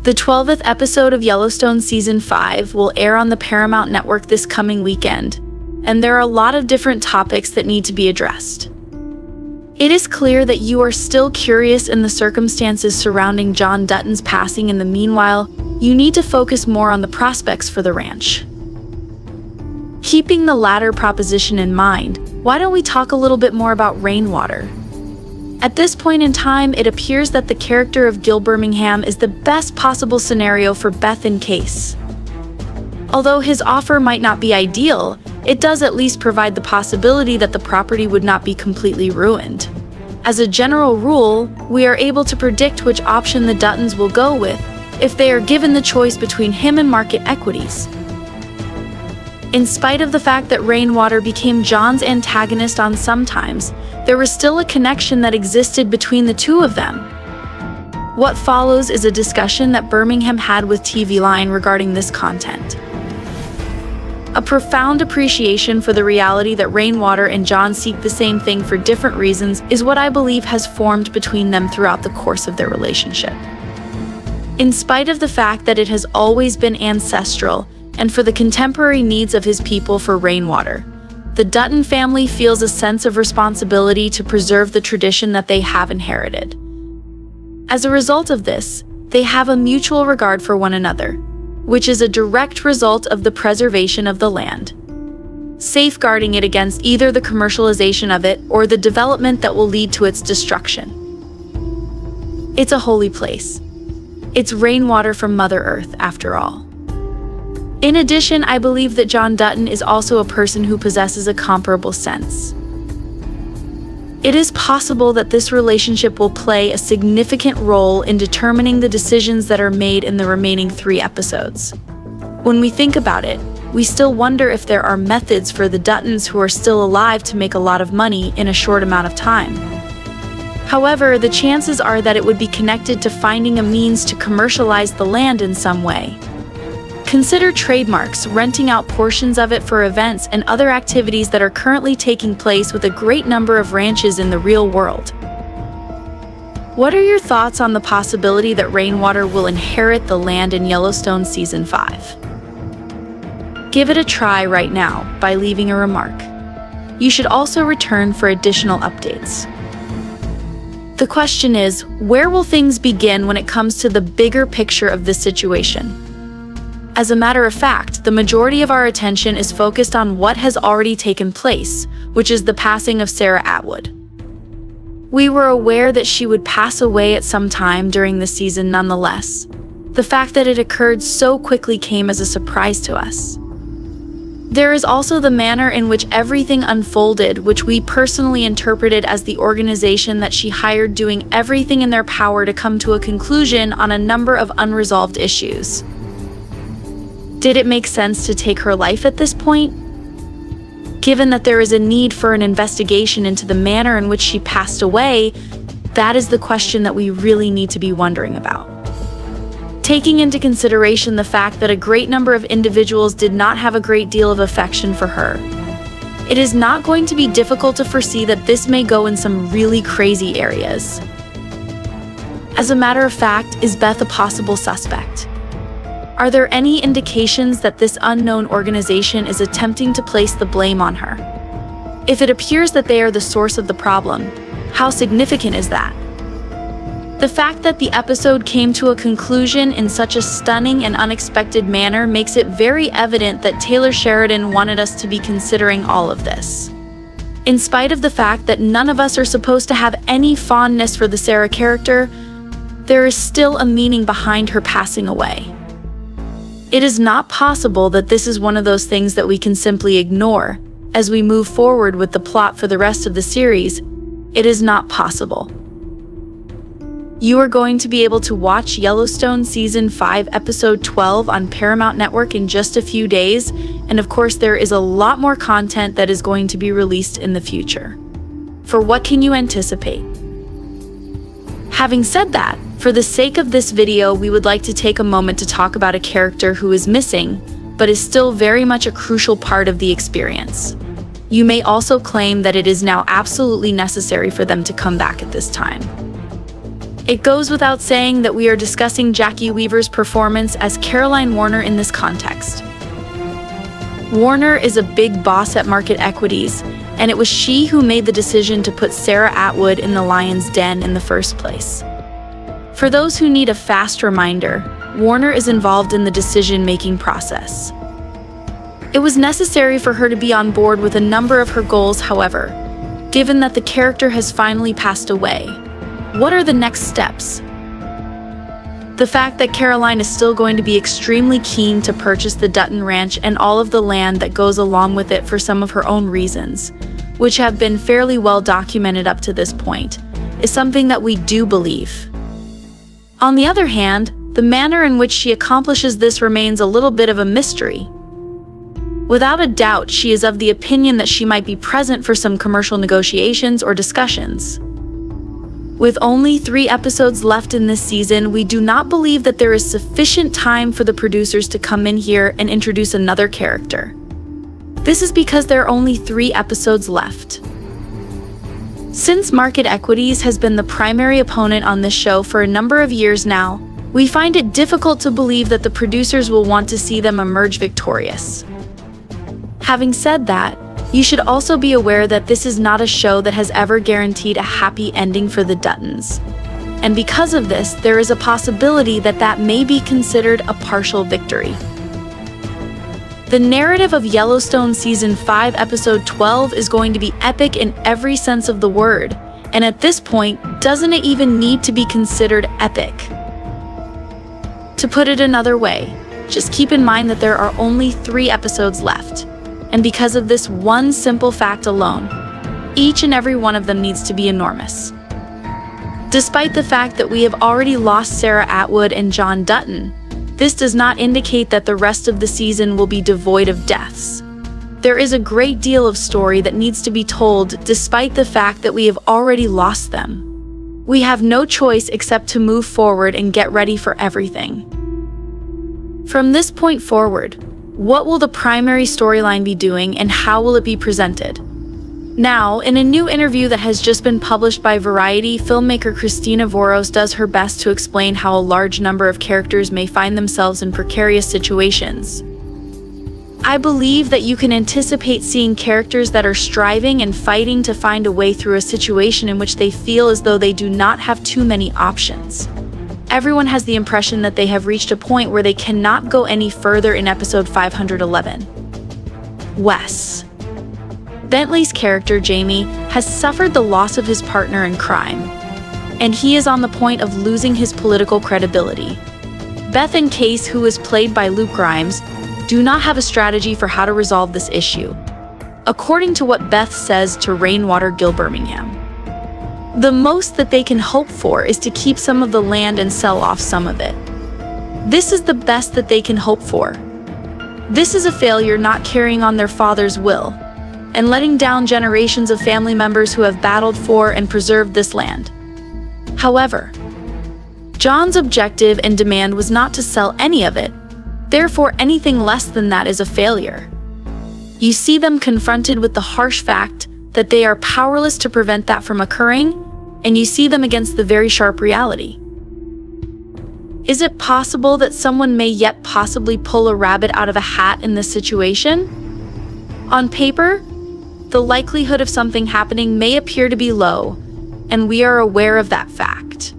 The 12th episode of Yellowstone Season 5 will air on the Paramount Network this coming weekend, and there are a lot of different topics that need to be addressed. It is clear that you are still curious in the circumstances surrounding John Dutton's passing. In the meanwhile, you need to focus more on the prospects for the ranch. Keeping the latter proposition in mind, why don't we talk a little bit more about Rainwater? At this point in time, it appears that the character of Gil Birmingham is the best possible scenario for Beth and Case. Although his offer might not be ideal, it does at least provide the possibility that the property would not be completely ruined. As a general rule, we are able to predict which option the Duttons will go with if they are given the choice between him and market equities. In spite of the fact that Rainwater became John's antagonist on some times, there was still a connection that existed between the two of them. What follows is a discussion that Birmingham had with TV Line regarding this content. A profound appreciation for the reality that Rainwater and John seek the same thing for different reasons is what I believe has formed between them throughout the course of their relationship. In spite of the fact that it has always been ancestral and for the contemporary needs of his people for Rainwater, the Dutton family feels a sense of responsibility to preserve the tradition that they have inherited. As a result of this, they have a mutual regard for one another, which is a direct result of the preservation of the land, safeguarding it against either the commercialization of it or the development that will lead to its destruction. It's a holy place. It's rainwater from Mother Earth, after all. In addition, I believe that John Dutton is also a person who possesses a comparable sense. It is possible that this relationship will play a significant role in determining the decisions that are made in the remaining 3 episodes. When we think about it, we still wonder if there are methods for the Duttons who are still alive to make a lot of money in a short amount of time. However, the chances are that it would be connected to finding a means to commercialize the land in some way. Consider trademarks, renting out portions of it for events and other activities that are currently taking place with a great number of ranches in the real world. What are your thoughts on the possibility that Rainwater will inherit the land in Yellowstone Season 5? Give it a try right now by leaving a remark. You should also return for additional updates. The question is, where will things begin when it comes to the bigger picture of this situation? As a matter of fact, the majority of our attention is focused on what has already taken place, which is the passing of Sarah Atwood. We were aware that she would pass away at some time during the season nonetheless. The fact that it occurred so quickly came as a surprise to us. There is also the manner in which everything unfolded, which we personally interpreted as the organization that she hired doing everything in their power to come to a conclusion on a number of unresolved issues. Did it make sense to take her life at this point? Given that there is a need for an investigation into the manner in which she passed away, that is the question that we really need to be wondering about. Taking into consideration the fact that a great number of individuals did not have a great deal of affection for her, it is not going to be difficult to foresee that this may go in some really crazy areas. As a matter of fact, is Beth a possible suspect? Are there any indications that this unknown organization is attempting to place the blame on her? If it appears that they are the source of the problem, how significant is that? The fact that the episode came to a conclusion in such a stunning and unexpected manner makes it very evident that Taylor Sheridan wanted us to be considering all of this. In spite of the fact that none of us are supposed to have any fondness for the Sarah character, there is still a meaning behind her passing away. It is not possible that this is one of those things that we can simply ignore as we move forward with the plot for the rest of the series. It is not possible. You are going to be able to watch Yellowstone Season 5 Episode 12 on Paramount Network in just a few days, and of course there is a lot more content that is going to be released in the future. For what can you anticipate? Having said that, for the sake of this video, we would like to take a moment to talk about a character who is missing, but is still very much a crucial part of the experience. You may also claim that it is now absolutely necessary for them to come back at this time. It goes without saying that we are discussing Jackie Weaver's performance as Caroline Warner in this context. Warner is a big boss at Market Equities, and it was she who made the decision to put Sarah Atwood in the lion's den in the first place. For those who need a fast reminder, Warner is involved in the decision-making process. It was necessary for her to be on board with a number of her goals, however, given that the character has finally passed away. What are the next steps? The fact that Caroline is still going to be extremely keen to purchase the Dutton Ranch and all of the land that goes along with it for some of her own reasons, which have been fairly well documented up to this point, is something that we do believe. On the other hand, the manner in which she accomplishes this remains a little bit of a mystery. Without a doubt, she is of the opinion that she might be present for some commercial negotiations or discussions. With only 3 episodes left in this season, we do not believe that there is sufficient time for the producers to come in here and introduce another character. This is because there are only 3 episodes left. Since Market Equities has been the primary opponent on this show for a number of years now, we find it difficult to believe that the producers will want to see them emerge victorious. Having said that, you should also be aware that this is not a show that has ever guaranteed a happy ending for the Duttons. And because of this, there is a possibility that that may be considered a partial victory. The narrative of Yellowstone Season 5, Episode 12 is going to be epic in every sense of the word, and at this point, doesn't it even need to be considered epic? To put it another way, just keep in mind that there are only 3 episodes left. And because of this one simple fact alone, each and every one of them needs to be enormous. Despite the fact that we have already lost Sarah Atwood and John Dutton, this does not indicate that the rest of the season will be devoid of deaths. There is a great deal of story that needs to be told despite the fact that we have already lost them. We have no choice except to move forward and get ready for everything. From this point forward, what will the primary storyline be doing and how will it be presented? Now, in a new interview that has just been published by Variety, filmmaker Christina Voros does her best to explain how a large number of characters may find themselves in precarious situations. I believe that you can anticipate seeing characters that are striving and fighting to find a way through a situation in which they feel as though they do not have too many options. Everyone has the impression that they have reached a point where they cannot go any further in episode 511. Wes. Bentley's character, Jaime, has suffered the loss of his partner in crime, and he is on the point of losing his political credibility. Beth and Case, who is played by Luke Grimes, do not have a strategy for how to resolve this issue, according to what Beth says to Rainwater Gilbirmingham. The most that they can hope for is to keep some of the land and sell off some of it. This is the best that they can hope for. This is a failure not carrying on their father's will, and letting down generations of family members who have battled for and preserved this land. However, John's objective and demand was not to sell any of it, therefore anything less than that is a failure. You see them confronted with the harsh fact that they are powerless to prevent that from occurring, and you see them against the very sharp reality. Is it possible that someone may yet possibly pull a rabbit out of a hat in this situation? On paper, the likelihood of something happening may appear to be low, and we are aware of that fact.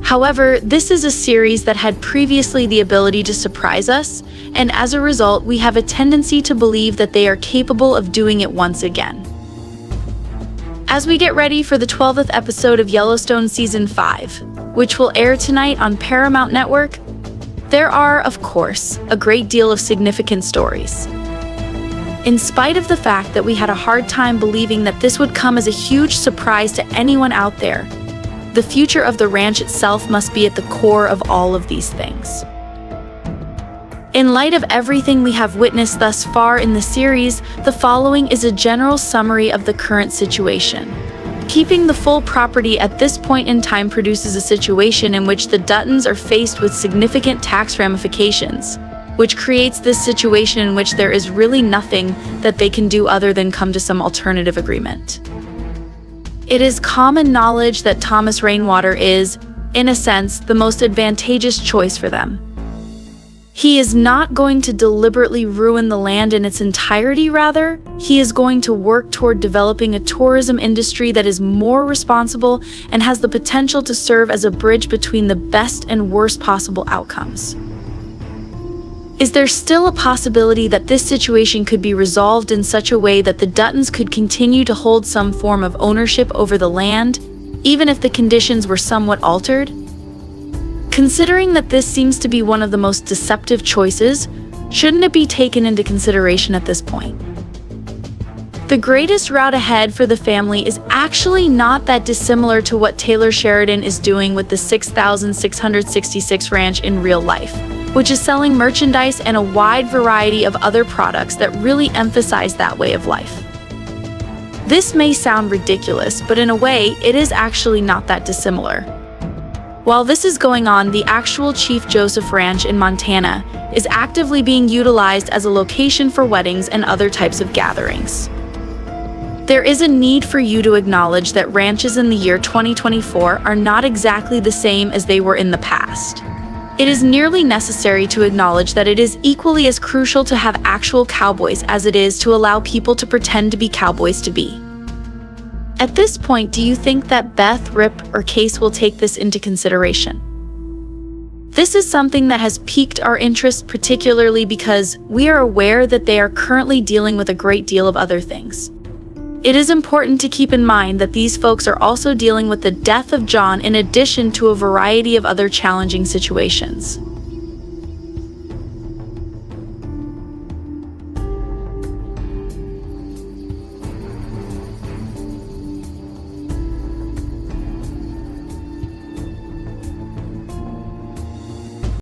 However, this is a series that had previously the ability to surprise us, and as a result, we have a tendency to believe that they are capable of doing it once again. As we get ready for the 12th episode of Yellowstone Season 5, which will air tonight on Paramount Network, there are, of course, a great deal of significant stories. In spite of the fact that we had a hard time believing that this would come as a huge surprise to anyone out there, the future of the ranch itself must be at the core of all of these things. In light of everything we have witnessed thus far in the series, the following is a general summary of the current situation. Keeping the full property at this point in time produces a situation in which the Duttons are faced with significant tax ramifications, which creates this situation in which there is really nothing that they can do other than come to some alternative agreement. It is common knowledge that Thomas Rainwater is, in a sense, the most advantageous choice for them. He is not going to deliberately ruin the land in its entirety, rather, he is going to work toward developing a tourism industry that is more responsible and has the potential to serve as a bridge between the best and worst possible outcomes. Is there still a possibility that this situation could be resolved in such a way that the Duttons could continue to hold some form of ownership over the land, even if the conditions were somewhat altered? Considering that this seems to be one of the most deceptive choices, shouldn't it be taken into consideration at this point? The greatest route ahead for the family is actually not that dissimilar to what Taylor Sheridan is doing with the 6,666 ranch in real life, which is selling merchandise and a wide variety of other products that really emphasize that way of life. This may sound ridiculous, but in a way, it is actually not that dissimilar. While this is going on, the actual Chief Joseph Ranch in Montana is actively being utilized as a location for weddings and other types of gatherings. There is a need for you to acknowledge that ranches in the year 2024 are not exactly the same as they were in the past. It is nearly necessary to acknowledge that it is equally as crucial to have actual cowboys as it is to allow people to pretend to be cowboys to be. At this point, do you think that Beth, Rip, or Case will take this into consideration? This is something that has piqued our interest, particularly because we are aware that they are currently dealing with a great deal of other things. It is important to keep in mind that these folks are also dealing with the death of John in addition to a variety of other challenging situations.